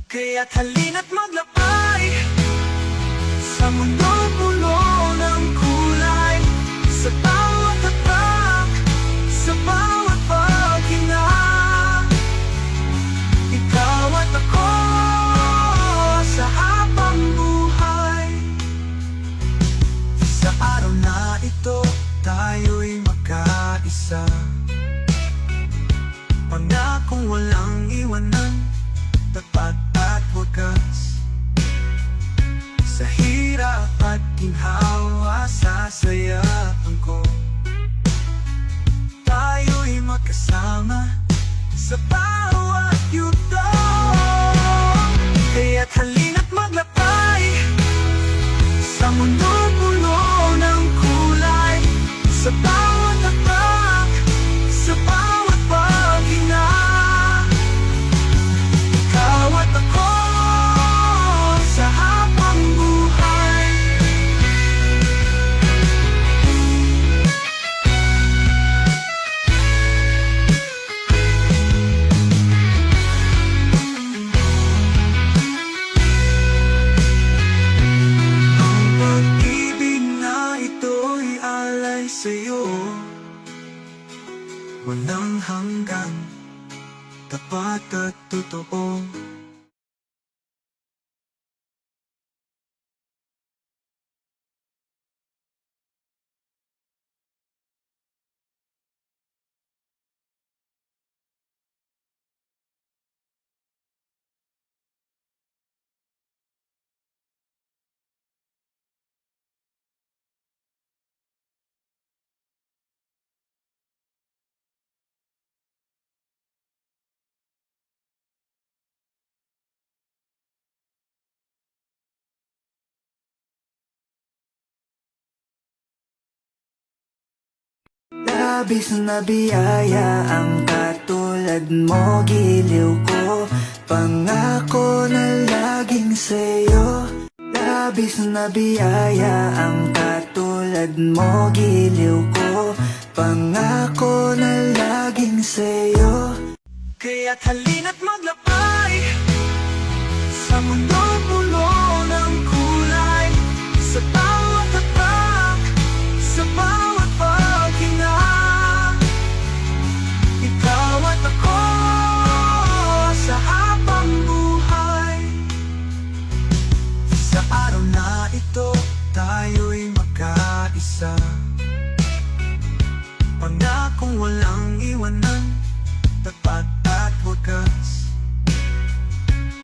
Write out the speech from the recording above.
Kaya't halina't maglakbay sa mundong puno ng kulay. Sa bawat tapak, sa bawat paghinga, ikaw at ako sa habang buhay. Sa araw na ito, tayo'y magkaisa, pangakong walang iwanan, tapat at wagas. Sa hirap at ginhawa, sasayaan ko, tayo'y magkasama sa bawat yugto. Kaya't halina't maglakbay sa mundong puno ng kulay. Sa bawat tapak, sa bawat paghinga, ikaw at ako sa habang buhay. Ang pag-ibig na ito'y alay sa'yo, walang hanggan, tapat at totoo. Labis na biyaya ang katulad mo, giliw ko, pangako na laging sa'yo. Labis na biyaya ang katulad mo, giliw ko, pangako na laging sa'yo. Kaya't halina't maglakbay sa mundong puno ng kulay. Sa bawat tapak, sa bawat paghinga, ikaw at ako sa habang buhay. Sa araw na ito, tayo'y magkaisa,